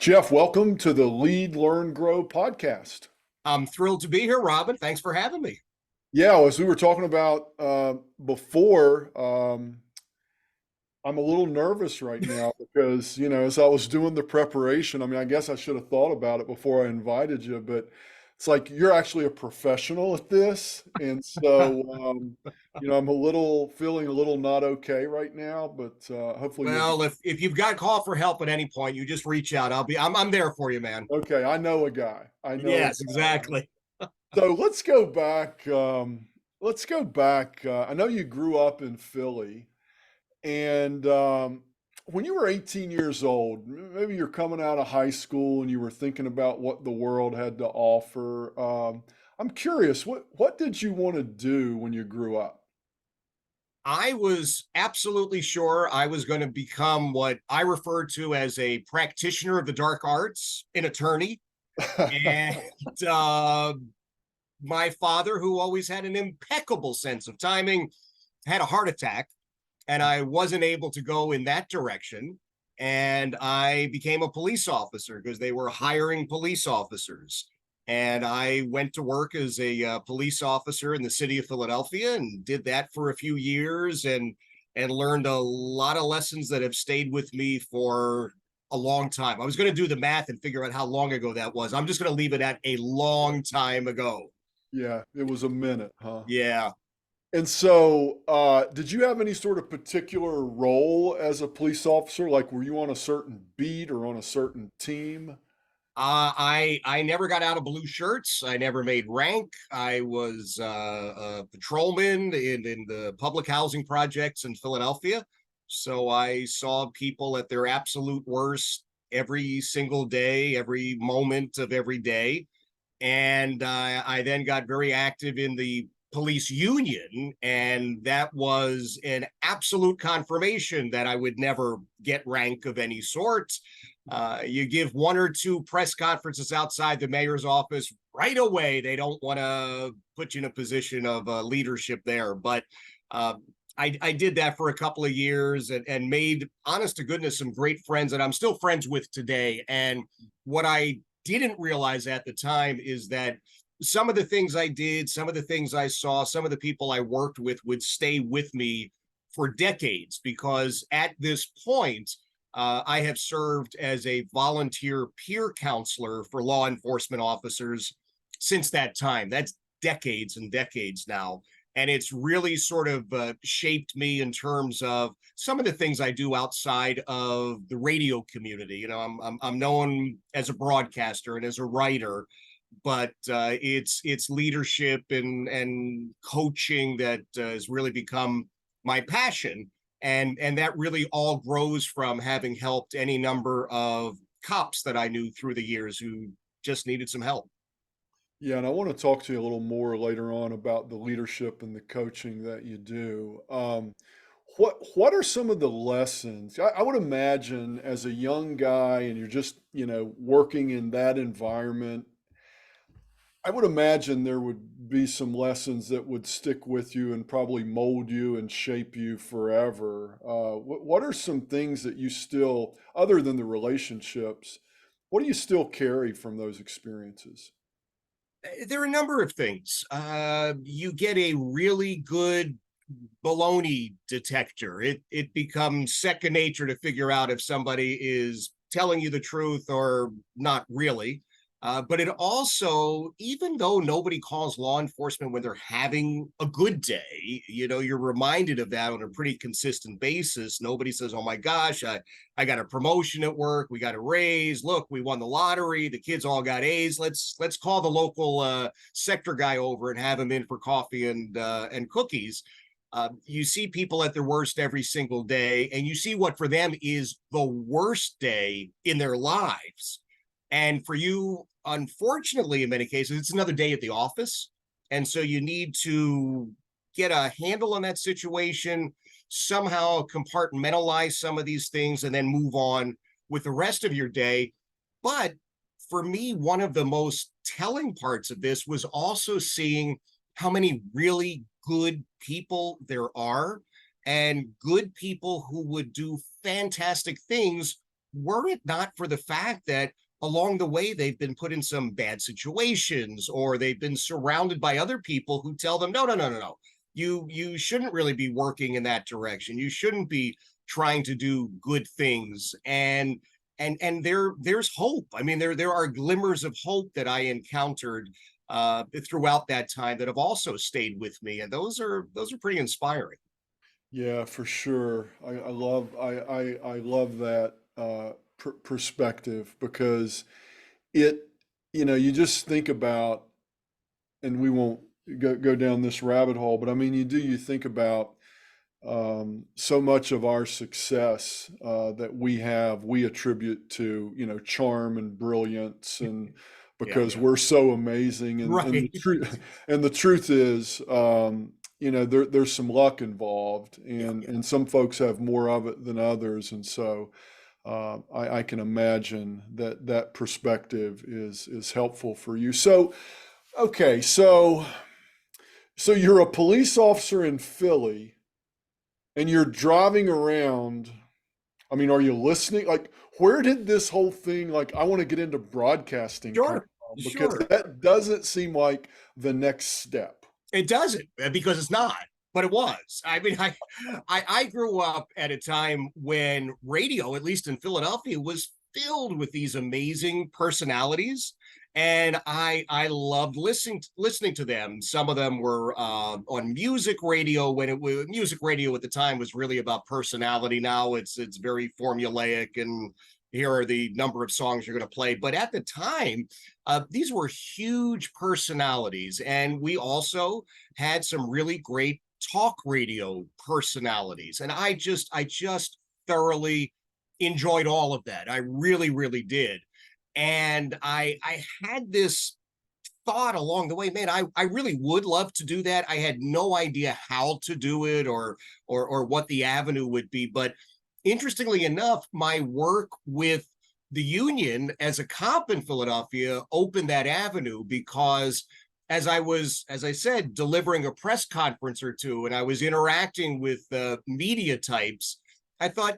Jeff, welcome to the Lead, Learn, Grow podcast. I'm thrilled to be here, Robin. Thanks for having me. Yeah, as we were talking about before, I'm a little nervous right now because, as I was doing the preparation, I guess I should have thought about it before I invited you, but it's like you're actually a professional at this. And so, I'm feeling a little not okay right now, but hopefully you'll be Well, if you've got call for help at any point, you just reach out. I'm there for you, man. okay. I know a guy. I know a Yes, guy. exactly. So let's go back. Let's go back. I know you grew up in Philly, and when you were 18 years old, maybe you're coming out of high school and you were thinking about what the world had to offer. I'm curious, what did you want to do when you grew up? I was absolutely sure I was going to become what I refer to as a practitioner of the dark arts, an attorney. And uh, my father, who always had an impeccable sense of timing, had a heart attack, and I wasn't able to go in that direction. And I became a police officer because they were hiring police officers. And I went to work as a police officer in the city of Philadelphia and did that for a few years and learned a lot of lessons that have stayed with me for a long time. I was going to do the math and figure out how long ago that was. I'm just going to leave it at a long time ago. Yeah, it was a minute, huh? Yeah. And so, did you have any sort of particular role as a police officer? Like, were you on a certain beat or on a certain team? I never got out of blue shirts. I never made rank. I was a patrolman in the public housing projects in Philadelphia. So I saw people at their absolute worst every single day, every moment of every day. And I then got very active in the police union, and that was an absolute confirmation that I would never get rank of any sort. You give one or two press conferences outside the mayor's office right away, they don't want to put you in a position of leadership there. But uh, I did that for a couple of years and made, honest to goodness, some great friends that I'm still friends with today. And what I didn't realize at the time is that some of the things I did, some of the things I saw, some of the people I worked with would stay with me for decades because at this point, I have served as a volunteer peer counselor for law enforcement officers since that time. That's decades and decades now. And it's really sort of shaped me in terms of some of the things I do outside of the radio community. I'm known as a broadcaster and as a writer, but it's leadership and coaching that has really become my passion, and that really all grows from having helped any number of cops that I knew through the years who just needed some help. Yeah, and I want to talk to you a little more later on about the leadership and the coaching that you do. What are some of the lessons? I would imagine as a young guy and you're just, working in that environment, I would imagine there would be some lessons that would stick with you and probably mold you and shape you forever. What are some things that you still, other than the relationships, what do you still carry from those experiences? There are a number of things. You get a really good baloney detector. It becomes second nature to figure out if somebody is telling you the truth or not really. But it also, even though nobody calls law enforcement when they're having a good day, you're reminded of that on a pretty consistent basis. Nobody says, "Oh my gosh, I got a promotion at work. We got a raise. Look, we won the lottery. The kids all got A's. Let's call the local sector guy over and have him in for coffee and cookies." You see people at their worst every single day, and you see what for them is the worst day in their lives. And for you, unfortunately, in many cases, it's another day at the office. And so you need to get a handle on that situation, somehow compartmentalize some of these things, and then move on with the rest of your day. But for me, one of the most telling parts of this was also seeing how many really good people there are and good people who would do fantastic things were it not for the fact that along the way they've been put in some bad situations, or they've been surrounded by other people who tell them, no, no, no, no, no, you shouldn't really be working in that direction. You shouldn't be trying to do good things. And there's hope. I mean, there are glimmers of hope that I encountered throughout that time that have also stayed with me, and those are pretty inspiring. Yeah, for sure. I love that perspective, because it, you just think about, and we won't go down this rabbit hole, but I mean, you think about so much of our success that we attribute to, charm and brilliance, and Yeah, because we're so amazing, and the right. truth and the truth is, there's some luck involved, Yeah, and some folks have more of it than others, and so I can imagine that that perspective is helpful for you. So, okay, so you're a police officer in Philly, and you're driving around. I mean, are you listening? Like, where did this whole thing, like, I want to get into broadcasting, come sure, from? Because sure. that doesn't seem like the next step. It doesn't, because it's not, but it was. I mean, I grew up at a time when radio, at least in Philadelphia, was filled with these amazing personalities, and I loved listening to them. Some of them were on music radio, when it was music radio at the time was really about personality. Now it's very formulaic, and here are the number of songs you're going to play. But at the time, these were huge personalities, and we also had some really great talk radio personalities, and I just thoroughly enjoyed all of that. I really, really did. And I had this thought along the way, man, I really would love to do that. I had no idea how to do it, or what the avenue would be. But interestingly enough, my work with the union as a cop in Philadelphia opened that avenue, because as I said, delivering a press conference or two, and I was interacting with media types, I thought,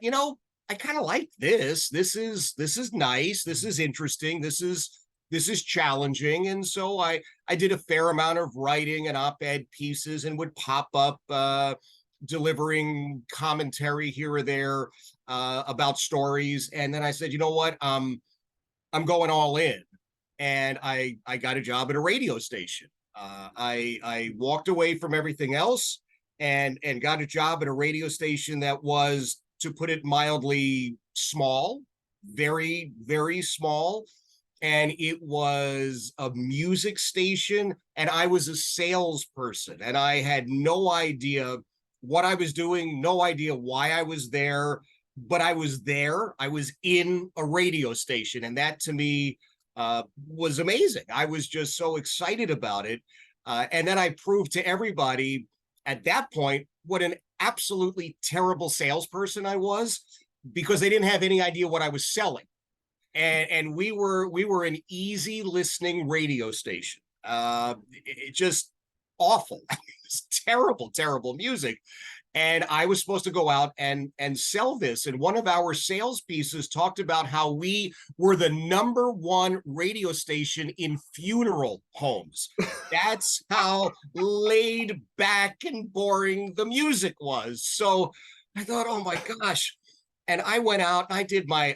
I kind of like this. This is nice. This is interesting. This is challenging. And so I did a fair amount of writing and op-ed pieces, and would pop up delivering commentary here or there about stories. And then I said, you know what? I'm going all in, and I got a job at a radio station. I walked away from everything else, and got a job at a radio station that was, to put it mildly, small, very, very small. And it was a music station, and I was a salesperson, and I had no idea what I was doing, no idea why I was there, but I was there. I was in a radio station, and that to me was amazing. I was just so excited about it. And then I proved to everybody at that point what an absolutely terrible salesperson I was, because they didn't have any idea what I was selling. And we were an easy listening radio station. It just awful. It's terrible, terrible music. And I was supposed to go out and sell this. And one of our sales pieces talked about how we were the number one radio station in funeral homes. That's how laid back and boring the music was. So I thought, oh my gosh. And I went out and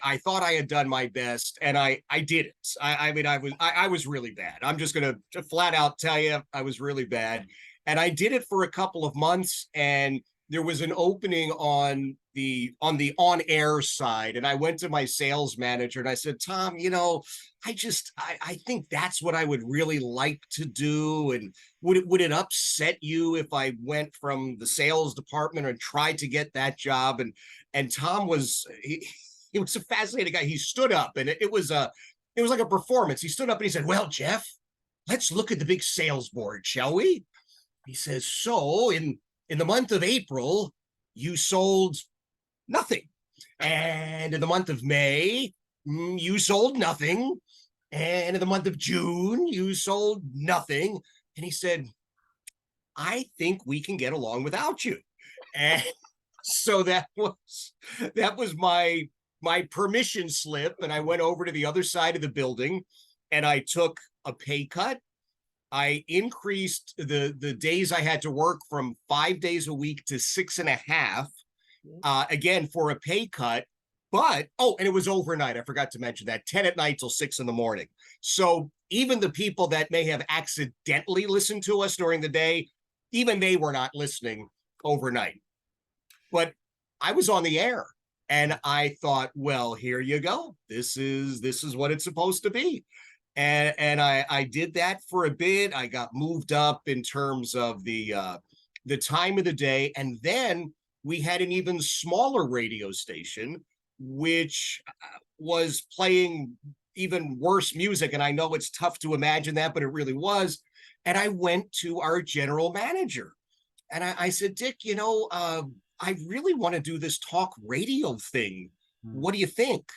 I thought I had done my best, and I didn't. I mean, I was really bad. I'm just going to flat out tell you, I was really bad. And I did it for a couple of months, and there was an opening on air side, and I went to my sales manager and I said, Tom, I think that's what I would really like to do. And would it upset you if I went from the sales department and tried to get that job? And Tom he was a fascinating guy. He stood up, and it was like a performance. He stood up and he said, well, Jeff, let's look at the big sales board, shall we? He says, so in the month of April, you sold nothing. And in the month of May, you sold nothing. And in the month of June, you sold nothing. And he said, I think we can get along without you. And so that was my my permission slip and I went over to the other side of the building and I took a pay cut. I increased the days I had to work from 5 days a week to 6.5, again, for a pay cut. But, oh, and it was overnight. I forgot to mention that, 10 at night till 6 in the morning. So even the people that may have accidentally listened to us during the day, even they were not listening overnight. But I was on the air and I thought, well, here you go. This is what it's supposed to be. And I did that for a bit. I got moved up in terms of the time of the day. And then we had an even smaller radio station, which was playing even worse music. And I know it's tough to imagine that, but it really was. And I went to our general manager and I said, Dick, I really want to do this talk radio thing. What do you think?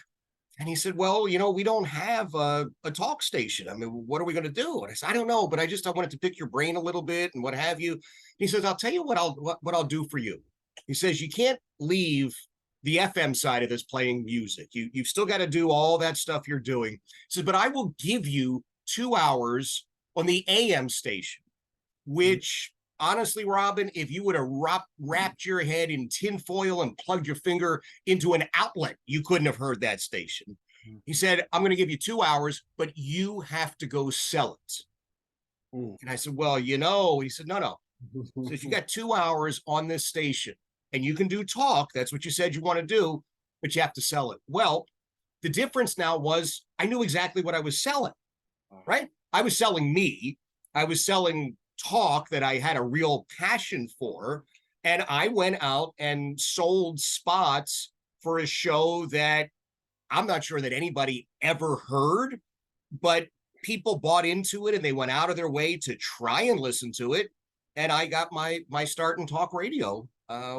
And he said, well, we don't have a talk station. I mean, what are we going to do? And I said, I don't know, but I wanted to pick your brain a little bit and what have you. He says, I'll tell you what I'll do for you. He says, you can't leave the FM side of this playing music. You've still got to do all that stuff you're doing. He says, but I will give you 2 hours on the AM station, which honestly, Robin, if you would have wrapped your head in tinfoil and plugged your finger into an outlet, you couldn't have heard that station. He said, I'm going to give you 2 hours, but you have to go sell it. Ooh. And I said, well, he said, no. He says, you got 2 hours on this station and you can do talk. That's what you said you want to do, but you have to sell it. Well, the difference now was I knew exactly what I was selling, right? I was selling me. I was selling talk that I had a real passion for. And I went out and sold spots for a show that I'm not sure that anybody ever heard, but people bought into it and they went out of their way to try and listen to it. And I got my start in talk radio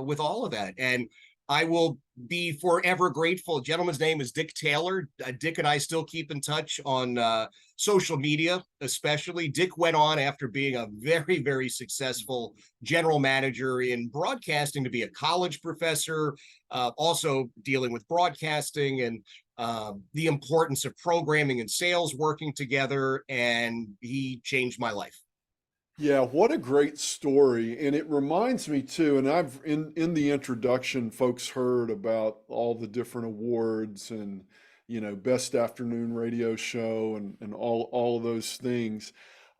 with all of that. And I will be forever grateful. The gentleman's name is Dick Taylor. Dick and I still keep in touch on social media, especially. Dick went on after being a very, very successful general manager in broadcasting to be a college professor, also dealing with broadcasting and the importance of programming and sales working together. And he changed my life. Yeah, what a great story. And it reminds me too, and I've in the introduction, folks heard about all the different awards and best afternoon radio show and all of those things.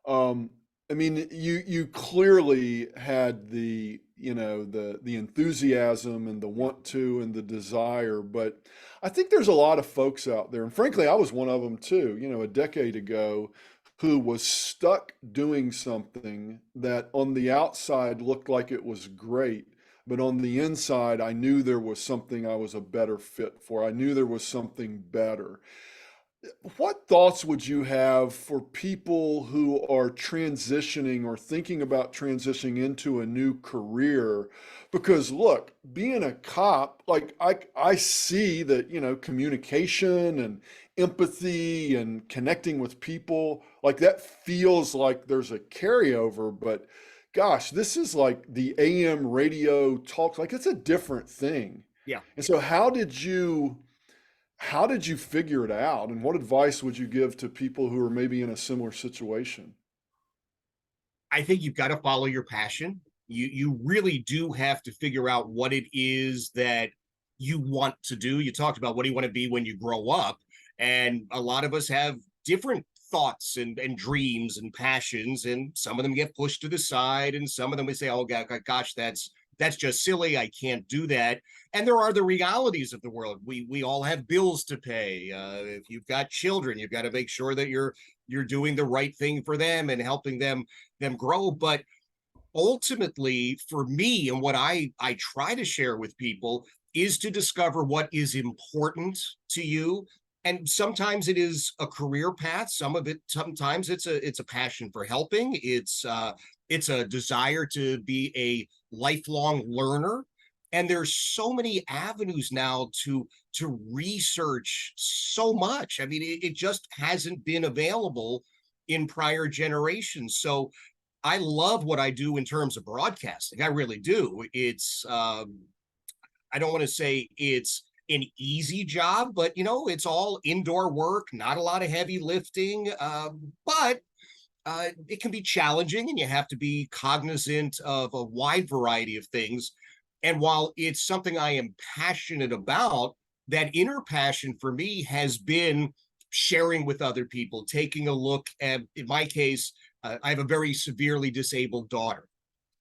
I mean, you clearly had the the enthusiasm and the want to and the desire, but I think there's a lot of folks out there, and frankly, I was one of them too, a decade ago, who was stuck doing something that on the outside looked like it was great, but on the inside, I knew there was something I was a better fit for. I knew there was something better. What thoughts would you have for people who are transitioning or thinking about transitioning into a new career? Because look, being a cop, like I see that, communication and empathy and connecting with people, like that feels like there's a carryover, but gosh, this is like the AM radio talk, like it's a different thing. Yeah. And so how did you figure it out, and what advice would you give to people who are maybe in a similar situation? I think you've got to follow your passion. You really do have to figure out what it is that you want to do. You talked about what do you want to be when you grow up, and a lot of us have different thoughts and dreams and passions, and some of them get pushed to the side, and some of them we say, oh gosh, that's just silly. I can't do that. And there are the realities of the world. We all have bills to pay. If you've got children, you've got to make sure that you're doing the right thing for them and helping them grow. But ultimately, for me, and what I try to share with people is to discover what is important to you. And sometimes it is a career path. Sometimes it's a passion for helping. It's a desire to be a lifelong learner. And there's so many avenues now to research so much. I mean, it just hasn't been available in prior generations. So I love what I do in terms of broadcasting. I really do. It's I don't want to say it's an easy job, but it's all indoor work, not a lot of heavy lifting, but it can be challenging, and you have to be cognizant of a wide variety of things. And while it's something I am passionate about, that inner passion for me has been sharing with other people, taking a look at, in my case, I have a very severely disabled daughter,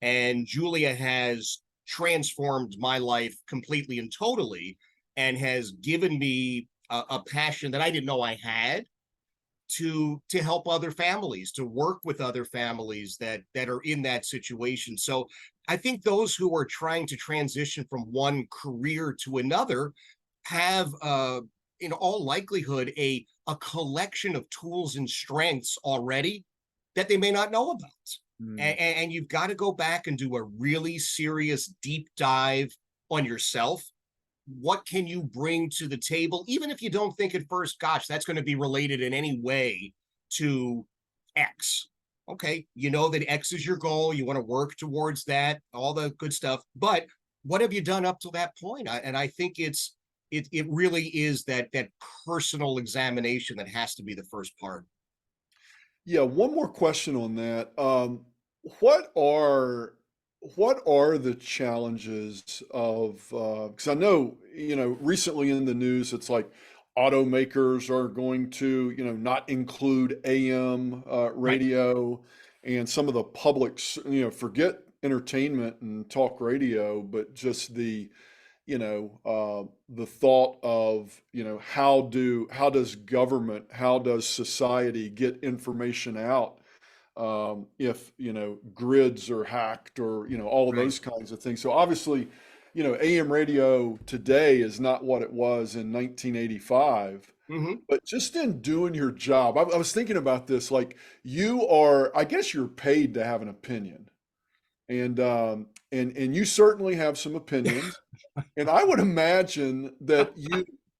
and Julia has transformed my life completely and totally, and has given me a passion that I didn't know I had to help other families, to work with other families that are in that situation. So I think those who are trying to transition from one career to another have in all likelihood a collection of tools and strengths already that they may not know about. And you've got to go back and do a really serious deep dive on yourself. What can you bring to the table, even if you don't think at first, gosh, that's going to be related in any way to X? Okay, you know that X is your goal. You want to work towards that, all the good stuff. But what have you done up to that point? And I think it really is that personal examination that has to be the first part. Yeah, one more question on that. What are what are the challenges of, because I know, recently in the news, it's like automakers are going to, not include AM Right. radio, and some of the publics, forget entertainment and talk radio, but just the thought of, how does government, how does society get information out, if, grids are hacked, or, all of Right. those kinds of things. So obviously, AM radio today is not what it was in 1985. Mm-hmm. But just in doing your job, I was thinking about this, like, I guess you're paid to have an opinion. And you certainly have some opinions. And I would imagine that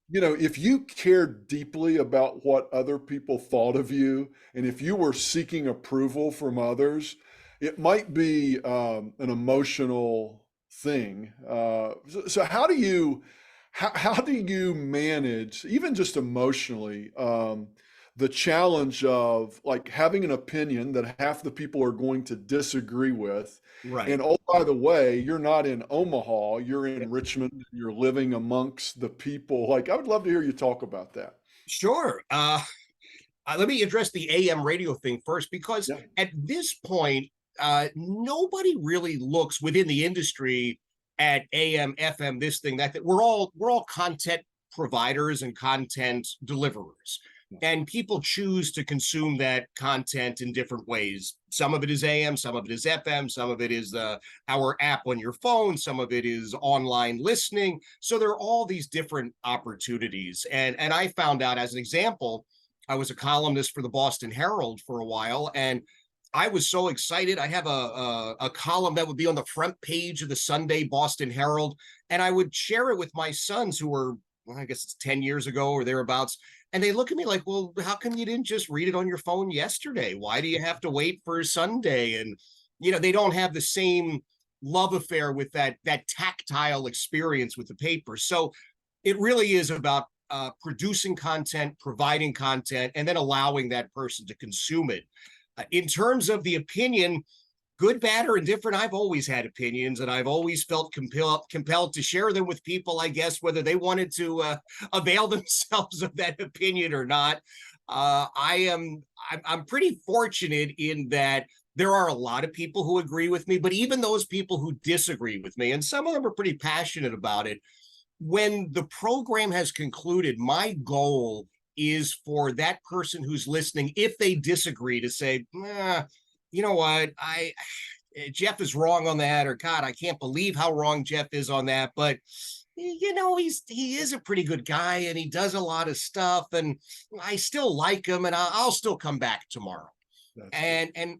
if you cared deeply about what other people thought of you, and if you were seeking approval from others, it might be an emotional thing. So how do you manage, even just emotionally, the challenge of, like, having an opinion that half the people are going to disagree with? Right. And oh, by the way, you're not in Omaha, you're in Richmond, and you're living amongst the people. Like, I would love to hear you talk about that. Sure. Let me address the AM radio thing first, because Yeah. at this point, nobody really looks within the industry at AM, FM, this thing, that. We're all content providers and content deliverers, and people choose to consume that content in different ways. Some of it is AM, some of it is FM, some of it is our app on your phone, some of it is online listening. So there are all these different opportunities, and I found out, as an example, I was a columnist for the Boston Herald for a while, and I was so excited. I have a column that would be on the front page of the Sunday Boston Herald, and I would share it with my sons, who were, well, I guess it's 10 years ago or thereabouts. And they look at me like, well, how come you didn't just read it on your phone yesterday? Why do you have to wait for Sunday? And, they don't have the same love affair with that tactile experience with the paper. So it really is about producing content, providing content, and then allowing that person to consume it. In terms of the opinion, good, bad, or indifferent, I've always had opinions, and I've always felt compelled to share them with people, I guess, whether they wanted to avail themselves of that opinion or not. I'm pretty fortunate in that there are a lot of people who agree with me, but even those people who disagree with me, and some of them are pretty passionate about it, when the program has concluded, my goal is for that person who's listening, if they disagree, to say, you know what, Jeff is wrong on that, or God, I can't believe how wrong Jeff is on that. But he is a pretty good guy, and he does a lot of stuff, and I still like him, and I'll still come back tomorrow. That's good. And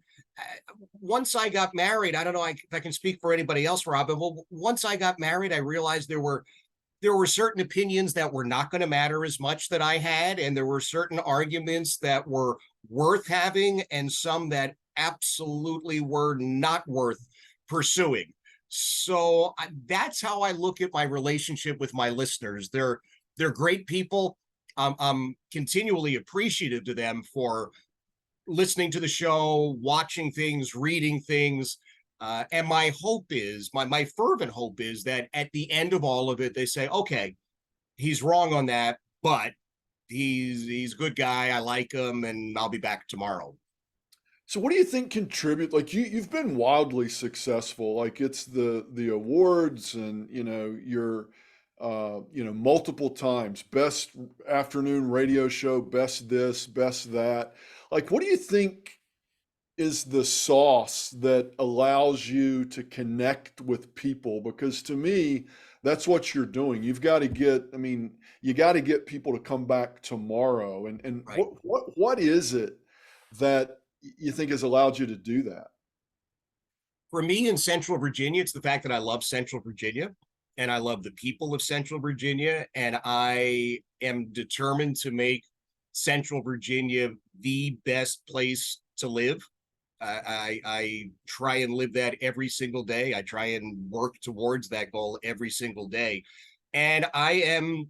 once I got married, I don't know if I can speak for anybody else, Robin. Well, once I got married, I realized there were certain opinions that were not going to matter as much that I had, and there were certain arguments that were worth having, and some that absolutely were not worth pursuing. So that's how I look at my relationship with my listeners. They're great people. I'm continually appreciative to them for listening to the show, watching things, reading things. And my hope is, my fervent hope is that at the end of all of it, they say, okay, he's wrong on that, but he's a good guy. I like him, and I'll be back tomorrow. So what do you think contribute like you've been wildly successful, like it's the awards and you're multiple times best afternoon radio show, best this, best that. Like what do you think is the sauce that allows you to connect with people? Because to me, that's what you're doing. You've got to get, I mean, you got to get people to come back tomorrow. And Right. what is it that you think has allowed you to do that? For me in Central Virginia, it's the fact that I love Central Virginia and I love the people of Central Virginia. And I am determined to make Central Virginia the best place to live. I try and live that every single day. I try and work towards that goal every single day. And I am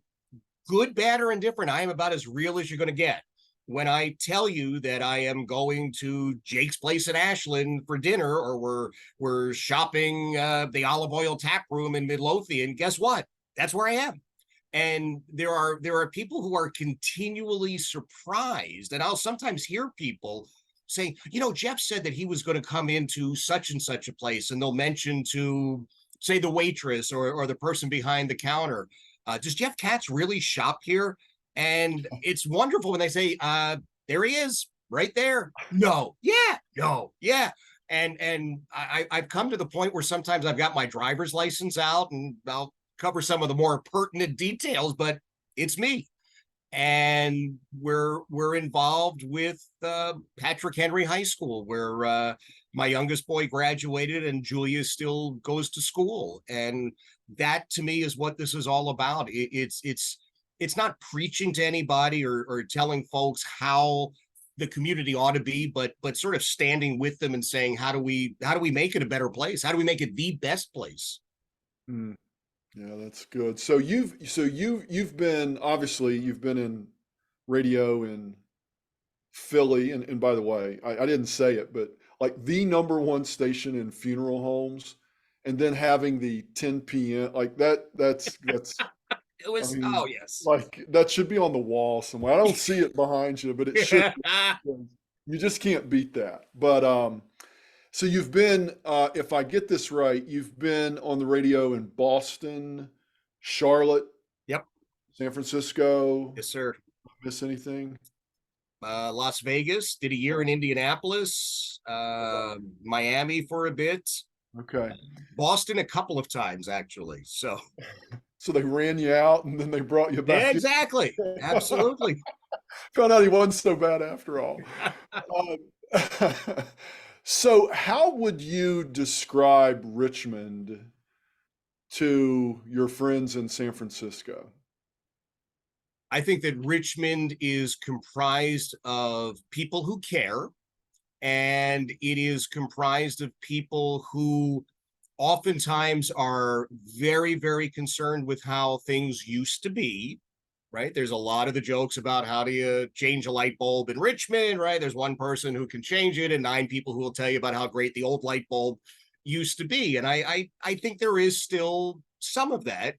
good, bad, or indifferent. I am about as real as you're going to get. When I tell you that I am going to Jake's Place in Ashland for dinner, or we're shopping the Olive Oil Tap Room in Midlothian, guess what? That's where I am. And there are people who are continually surprised, and I'll sometimes hear people say, Jeff said that he was going to come into such and such a place, and they'll mention to say the waitress or the person behind the counter, does Jeff Katz really shop here? And it's wonderful when they say, there he is right there. No, yeah, no, yeah. And I've come to the point where sometimes I've got my driver's license out and I'll cover some of the more pertinent details, but it's me. And we're involved with Patrick Henry High School, where my youngest boy graduated and Julia still goes to school. And that to me is what this is all about. It's not preaching to anybody or telling folks how the community ought to be, but sort of standing with them and saying, how do we make it a better place? How do we make it the best place? Mm, yeah, that's good. So you've been obviously you've been in radio in Philly, and by the way, I didn't say it, but like the number one station in funeral homes, and then having the 10 p.m. like that's It I was, oh mean, yes. like that should be on the wall somewhere. I don't see it behind you, but it should be. You just can't beat that. But so you've been, if I get this right, you've been on the radio in Boston, Charlotte, Yep. San Francisco. Yes, sir. Miss anything? Las Vegas, did a year in Indianapolis, Miami for a bit, Okay. Boston a couple of times actually. So So they ran you out and then they brought you yeah, back in. exactly, absolutely. Found out he wasn't so bad after all. Um, so how would you describe Richmond to your friends in San Francisco? I think that Richmond is comprised of people who care, and it is comprised of people who oftentimes are very, very concerned with how things used to be, right? There's a lot of the jokes about how do you change a light bulb in Richmond, right? There's one person who can change it and nine people who will tell you about how great the old light bulb used to be. And I think there is still some of that,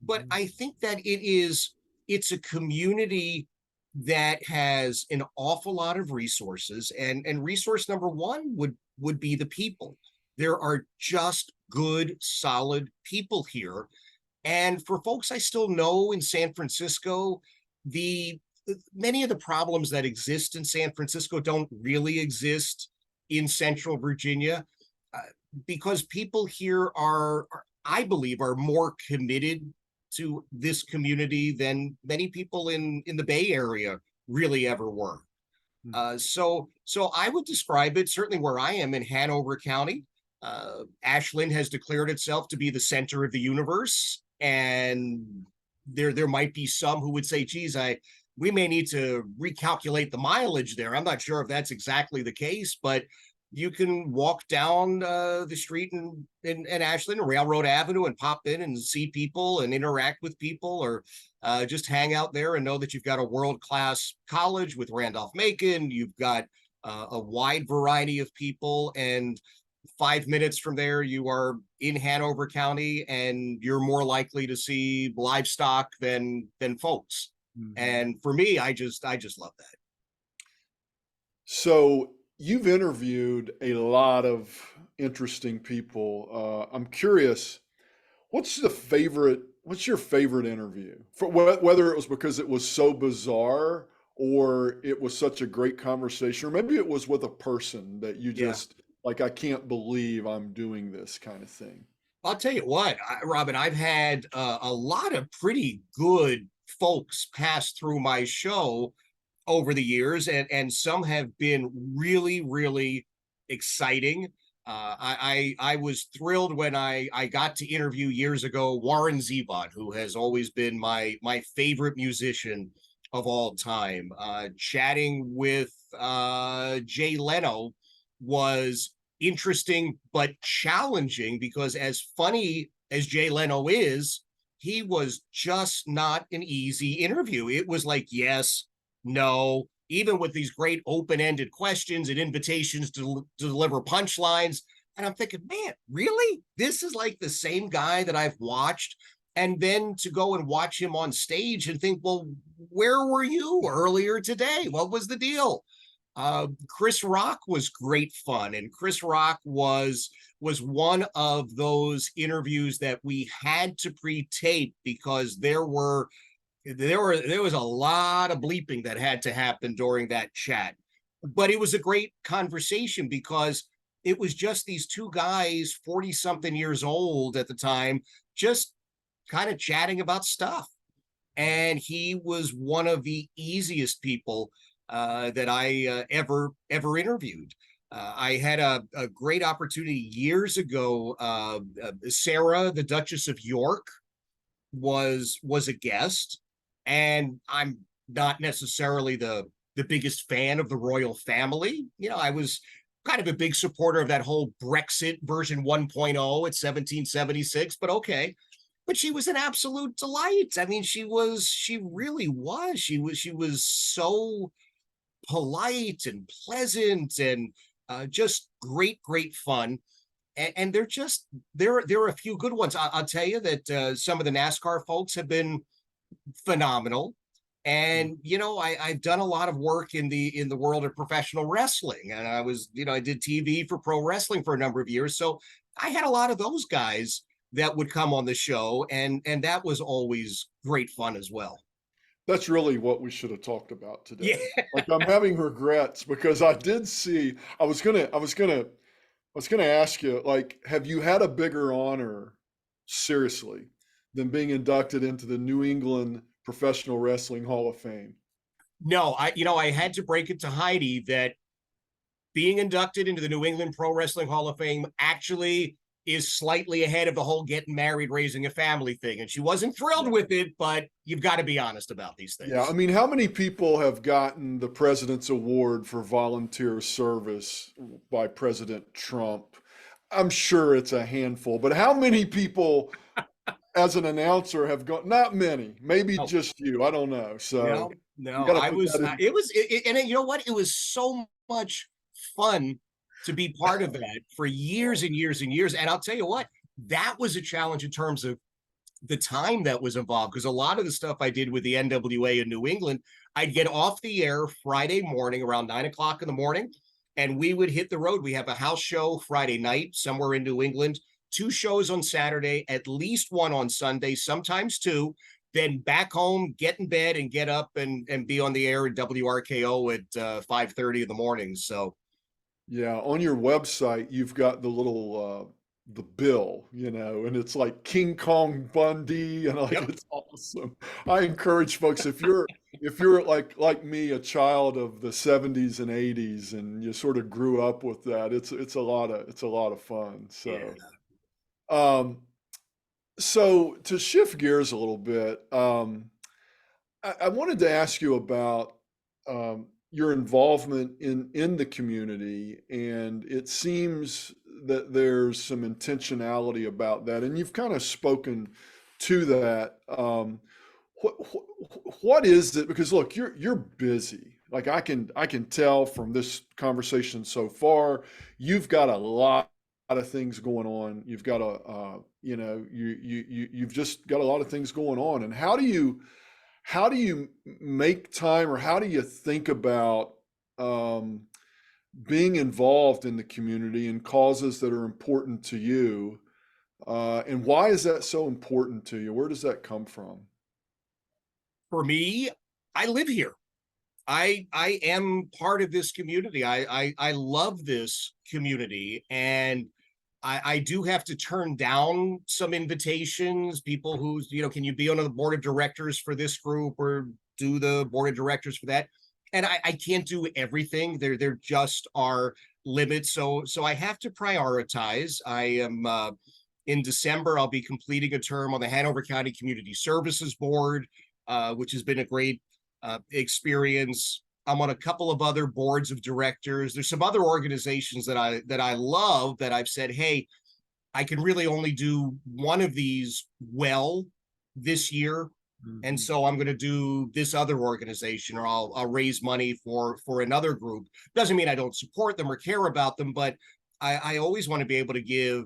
but I think that it's a community that has an awful lot of resources, and resource number one would be the people. There are just good, solid people here. And for folks I still know in San Francisco, the many of the problems that exist in San Francisco don't really exist in Central Virginia, uh, because people here I believe, are more committed to this community than many people in the Bay Area really ever were. So I would describe it certainly where I am in Hanover County. Ashland has declared itself to be the center of the universe, and there might be some who would say, "Geez, we may need to recalculate the mileage there." I'm not sure if that's exactly the case, but you can walk down the street in Ashland and Railroad Avenue and pop in and see people and interact with people, or just hang out there and know that you've got a world-class college with Randolph-Macon. You've got a wide variety of people, and 5 minutes from there, you are in Hanover County, and you're more likely to see livestock than folks. Mhm. And for me, I just love that. So you've interviewed a lot of interesting people. I'm curious, what's your favorite interview? For whether it was because it was so bizarre or it was such a great conversation, or maybe it was with a person that you Yeah. just like, I can't believe I'm doing this kind of thing. I'll tell you what, Robin, I've had a lot of pretty good folks pass through my show over the years, and some have been really, really exciting. I was thrilled when I got to interview years ago Warren Zevon, who has always been my favorite musician of all time. Chatting with Jay Leno was interesting but challenging, because as funny as Jay Leno is, he was just not an easy interview. It was like yes, no, even with these great open-ended questions and invitations to deliver punchlines. And I'm thinking, man, really? This is like the same guy that I've watched. And then to go and watch him on stage and think, well, where were you earlier today? What was the deal? Chris Rock was great fun, and Chris Rock was one of those interviews that we had to pre-tape, because there was a lot of bleeping that had to happen during that chat. But it was a great conversation, because it was just these two guys, 40 something years old at the time, just kind of chatting about stuff. And he was one of the easiest people that I ever interviewed. I had a great opportunity years ago. Sarah, the Duchess of York, was a guest, and I'm not necessarily the biggest fan of the royal family. I was kind of a big supporter of that whole Brexit version 1.0 at 1776, but okay. But she was an absolute delight. I mean, she really was. She was so polite and pleasant, and just great fun. And there are a few good ones. I'll tell you that some of the NASCAR folks have been phenomenal. And I've done a lot of work in the world of professional wrestling, and I did TV for pro wrestling for a number of years. So I had a lot of those guys that would come on the show, and that was always great fun as well. That's really what we should have talked about Yeah. today. Like, I'm having regrets because I did see, I was gonna ask you, like, have you had a bigger honor, seriously, than being inducted into the New England Professional Wrestling Hall of Fame? No, I had to break it to Heidi that being inducted into the New England Pro Wrestling Hall of Fame actually is slightly ahead of the whole getting married, raising a family thing. And she wasn't thrilled Yeah. with it, but you've got to be honest about these Yeah, I things. mean, how many people have gotten the President's Award for volunteer service by President Trump? I'm sure it's a handful, but how many people as an announcer have gone? Not many, maybe Oh, just you. I don't know. So no, you no, got to I put was, that in. and you know what? It was so much fun to be part of that for years and years and years. And I'll tell you what, that was a challenge in terms of the time that was involved, because a lot of the stuff I did with the NWA in New England, I'd get off the air Friday morning around 9 o'clock in the morning, and we would hit the road. We have a house show Friday night somewhere in New England, two shows on Saturday, at least one on Sunday, sometimes two. Then back home, get in bed and get up and be on the air at WRKO at 5:30 in the morning. So Yeah, on your website, you've got the little the bill, and it's like King Kong Bundy, and like yep, it's awesome. I encourage folks, if you're like me, a child of the 70s and 80s, and you sort of grew up with that, it's a lot of fun. yeah. Um, so to shift gears a little bit, I wanted to ask you about your involvement in the community, and it seems that there's some intentionality about that, and you've kind of spoken to that. What is it? Because look, you're busy. Like I can tell from this conversation so far, you've got a lot of things going on. You've got you've just got a lot of things going on. And how do you make time, or how do you think about um, being involved in the community and causes that are important to you? And why is that so important to you? Where does that come from? For me, I live here. I am part of this community. I love this community, and I do have to turn down some invitations. People who, can you be on the board of directors for this group or do the board of directors for that? And I can't do everything. There just are limits. So I have to prioritize. I am in December, I'll be completing a term on the Hanover County Community Services Board, which has been a great experience. I'm on a couple of other boards of directors. There's some other organizations that I love that I've said, hey, I can really only do one of these well this year. And Mhm. so I'm going to do this other organization, or I'll raise money for another group. Doesn't mean I don't support them or care about them, but I always want to be able to give,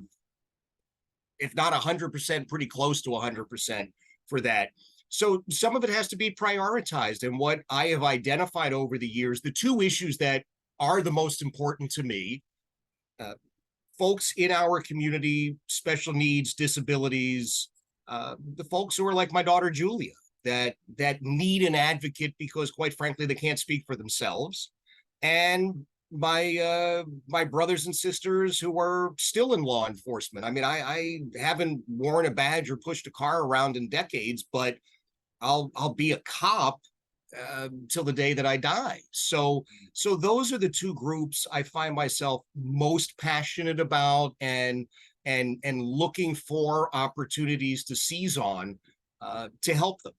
if not 100%, pretty close to 100% for that. So some of it has to be prioritized. And what I have identified over the years, the two issues that are the most important to me, uh, folks in our community, special needs, disabilities, the folks who are like my daughter Julia, that need an advocate because, quite frankly, they can't speak for themselves, and my brothers and sisters who are still in law enforcement. I mean, I haven't worn a badge or pushed a car around in decades, but I'll be a cop till the day that I die. So those are the two groups I find myself most passionate about, and looking for opportunities to seize on to help them.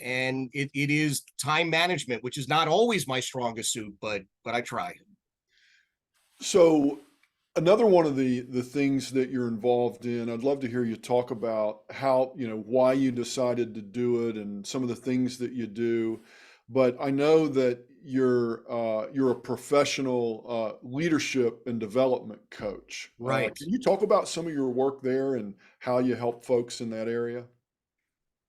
And it is time management, which is not always my strongest suit, but I try. So another one of the things that you're involved in, I'd love to hear you talk about how, why you decided to do it and some of the things that you do. But I know that you're a professional leadership and development coach. Right. Can you talk about some of your work there and how you help folks in that area?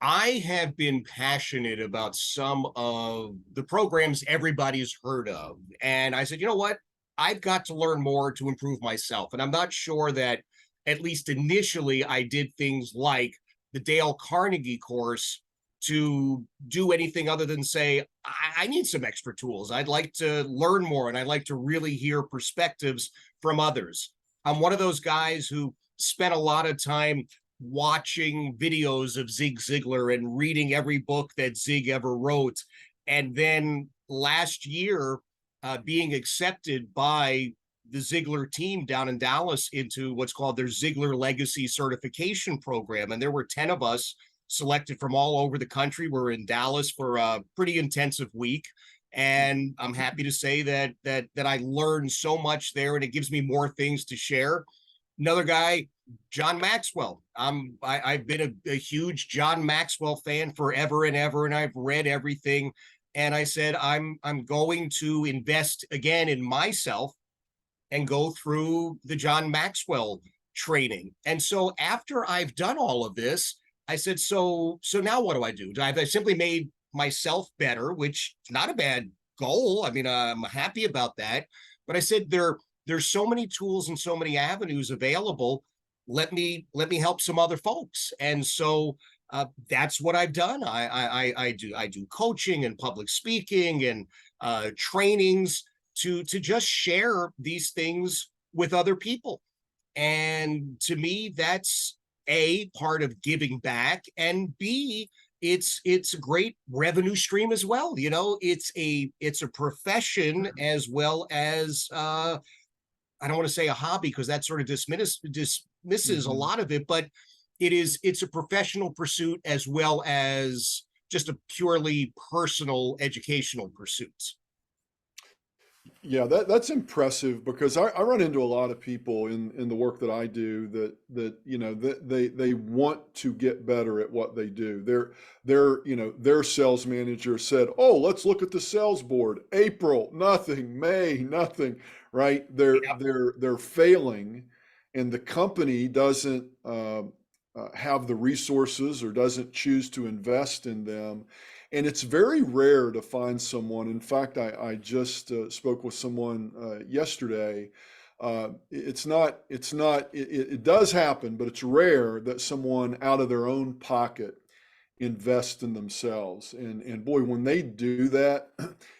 I have been passionate about some of the programs everybody's heard of. And I said, you know what? I've got to learn more to improve myself. And I'm not sure that, at least initially, I did things like the Dale Carnegie course to do anything other than say, I need some extra tools. I'd like to learn more, and I'd like to really hear perspectives from others. I'm one of those guys who spent a lot of time watching videos of Zig Ziglar and reading every book that Zig ever wrote. And then last year, being accepted by the Ziglar team down in Dallas into what's called their Ziglar Legacy Certification Program. And there were 10 of us selected from all over the country. We're in Dallas for a pretty intensive week. And I'm happy to say that I learned so much there, and it gives me more things to share. Another guy, John Maxwell. I've been a huge John Maxwell fan forever and ever, and I've read everything. And I said, I'm going to invest again in myself and go through the John Maxwell training. And so after I've done all of this, I said, so now what do I do? I simply made myself better, which is not a bad goal. I mean, I'm happy about that. But I said, there's so many tools and so many avenues available. Let me help some other folks. And so that's what I've done. I do coaching and public speaking and trainings to just share these things with other people. And to me, that's A, part of giving back, and B, it's a great revenue stream as well. It's a profession as well as I don't want to say a hobby, because that sort of dismisses a Mhm. lot of it, but it's a professional pursuit as well as just a purely personal educational pursuit. Yeah, that's impressive because I run into a lot of people in the work that I do that that they want to get better at what they do. Their sales manager said, "Oh, let's look at the sales board. April, nothing. May, nothing." Right? They're failing, and the company doesn't have the resources or doesn't choose to invest in them. And it's very rare to find someone. In fact, I just spoke with someone yesterday. It does happen, but it's rare that someone out of their own pocket invest in themselves. And boy, when they do that,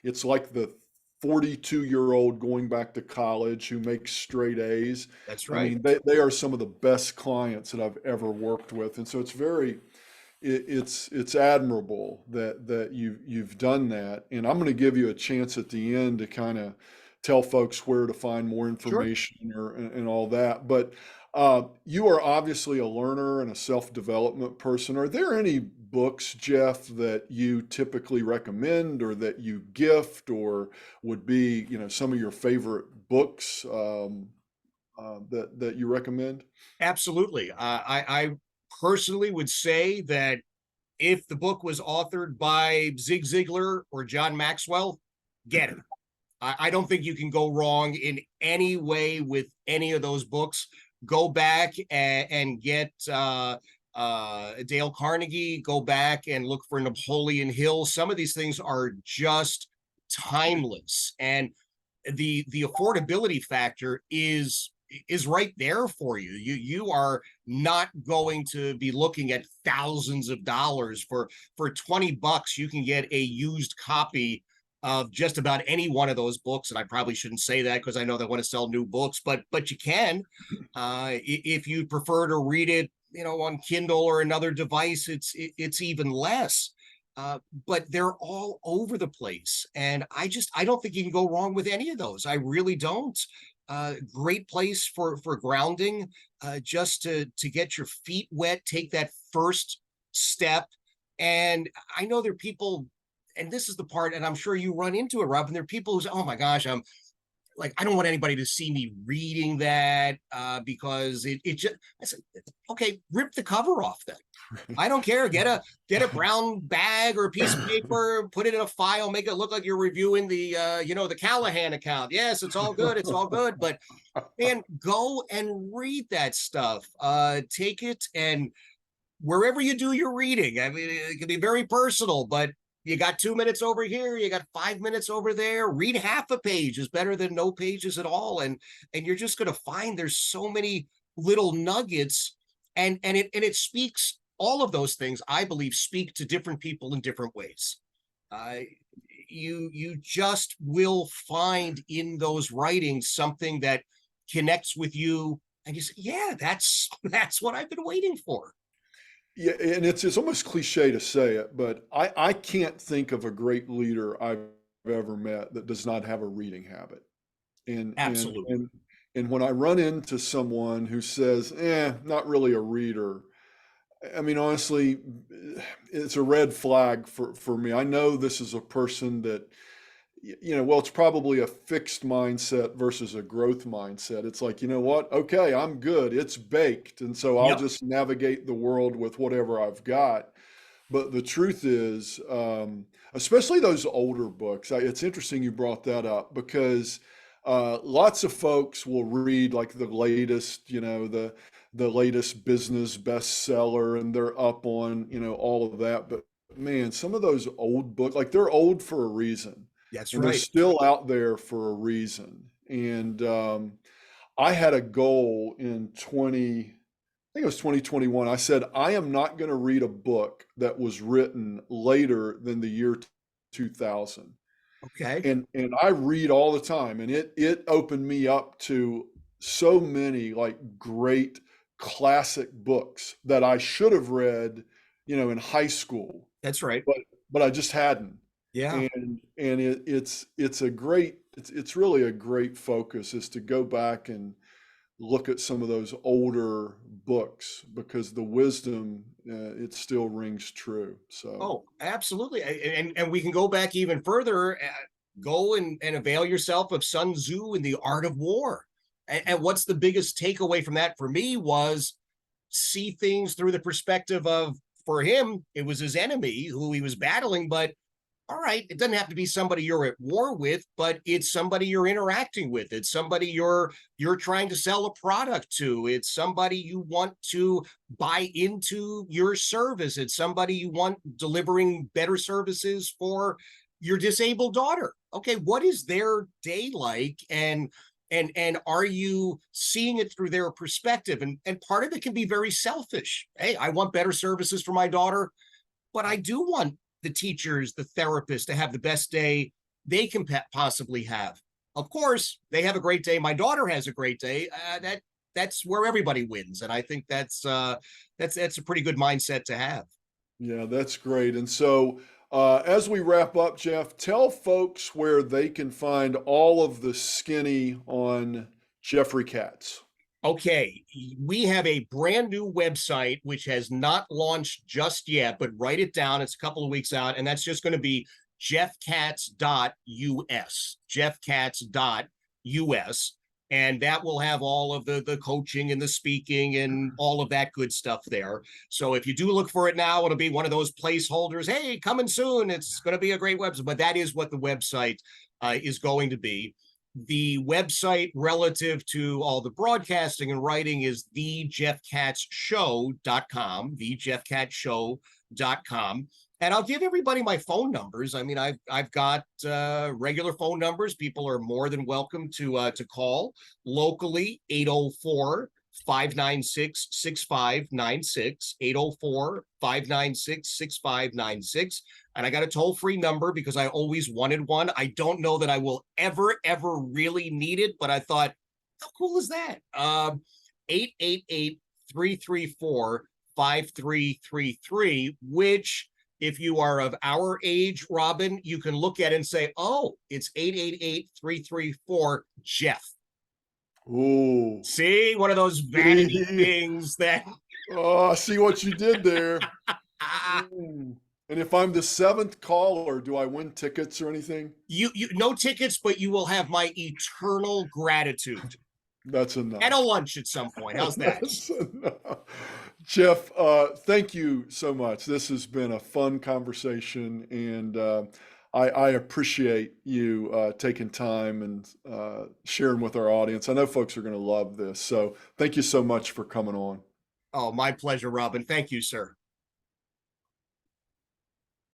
it's like the 42-year-old going back to college who makes straight A's. That's I right. mean, they are some of the best clients that I've ever worked with. And so it's admirable that you've done that. And I'm going to give you a chance at the end to kind of tell folks where to find more Sure. information and all that. But you are obviously a learner and a self-development person. Are there any books, Jeff, that you typically recommend or that you gift or would be, some of your favorite books that you recommend? Absolutely. I personally would say that if the book was authored by Zig Ziglar or John Maxwell, get it. I don't think you can go wrong in any way with any of those books. Go back and get Dale Carnegie. Go back and look for Napoleon Hill. Some of these things are just timeless, and the affordability factor is right there for you. You are not going to be looking at thousands of dollars for $20. You can get a used copy of just about any one of those books. And I probably shouldn't say that because I know they want to sell new books, but you can. If you prefer to read it, on Kindle or another device, it's even less. But they're all over the place, and I don't think you can go wrong with any of those. I really don't. Great place for grounding, just to get your feet wet, take that first step. And I know there are people, and this is the part, and I'm sure you run into it, Rob. And there are people who say, "Oh my gosh, I'm like, I don't want anybody to see me reading that because it just." I said, "Okay, rip the cover off then. I don't care. Get a brown bag or a piece of paper, put it in a file, make it look like you're reviewing the Callahan account. Yes, it's all good, it's all good. But man, go and read that stuff. Take it and wherever you do your reading. I mean, it can be very personal, but you got 2 minutes over here, you got 5 minutes over there. Read half a page is better than no pages at all, and you're just going to find there's so many little nuggets, and it speaks. All of those things, I believe, speak to different people in different ways. Uh, you just will find in those writings something that connects with you, and you say, "Yeah, that's what I've been waiting for." Yeah, and it's almost cliche to say it, but I can't think of a great leader I've ever met that does not have a reading habit. And and Absolutely. and and when I run into someone who says, not really a reader, I mean, honestly, it's a red flag for me. I know this is a person that well, it's probably a fixed mindset versus a growth mindset. It's like, you know what? Okay, I'm good. It's baked. And so I'll Yep. just navigate the world with whatever I've got. But the truth is, especially those older books, it's interesting you brought that up because lots of folks will read like the latest, the latest business bestseller, and they're up on, all of that. But man, some of those old books, like they're old for a reason, That's and they're right. still out there for a reason. And I had a goal in 20, I think it was 2021. I said, I am not going to read a book that was written later than the year 2000. Okay. And I read all the time, and it opened me up to so many like great classic books that I should have read, in high school, That's right. but I just hadn't. Yeah. It's really a great focus is to go back and look at some of those older books because the wisdom it still rings true. So Oh, absolutely. And we can go back even further. go and avail yourself of Sun Tzu and the art of war. And what's the biggest takeaway from that for me was see things through the perspective of, for him, it was his enemy who he was battling, but all right, it doesn't have to be somebody you're at war with, but it's somebody you're interacting with. It's somebody you're trying to sell a product to. It's somebody you want to buy into your service. It's somebody you want delivering better services for your disabled daughter. Okay, what is their day like? And are you seeing it through their perspective? And part of it can be very selfish. Hey, I want better services for my daughter, but I do want the teachers, the therapists to have the best day they can possibly have. Of course, they have a great day. My daughter has a great day. That's where everybody wins, and I think that's a pretty good mindset to have. Yeah, that's great. And so, as we wrap up, Jeff, tell folks where they can find all of the skinny on Jeffrey Katz. Okay, we have a brand new website which has not launched just yet, but write it down. It's a couple of weeks out, and that's just going to be jeffkatz.us, jeffkatz.us, and that will have all of the coaching and the speaking and all of that good stuff there. So if you do look for it now, it'll be one of those placeholders. Hey, coming soon. It's going to be a great website, but that is what the website is going to be. The website relative to all the broadcasting and writing is thejeffkatzshow.com, thejeffkatzshow.com. And I'll give everybody my phone numbers. I mean, I've got regular phone numbers. People are more than welcome to call locally, 804-596-6596, 804-596-6596. And I got a toll-free number because I always wanted one. I don't know that I will ever really need it, but I thought, how cool is that? 888-334-5333, which if you are of our age, Robin, you can look at it and say, oh, it's 888-334-Jeff. Ooh. See, one of those vanity things that. Oh, I see what you did there. Ooh. And if I'm the seventh caller, do I win tickets or anything? You no tickets, but you will have my eternal gratitude. That's enough. And a lunch at some point. How's that? That's enough. Jeff, thank you so much. This has been a fun conversation, and I appreciate you taking time and sharing with our audience. I know folks are going to love this. So thank you so much for coming on. Oh, my pleasure, Robin. Thank you, sir.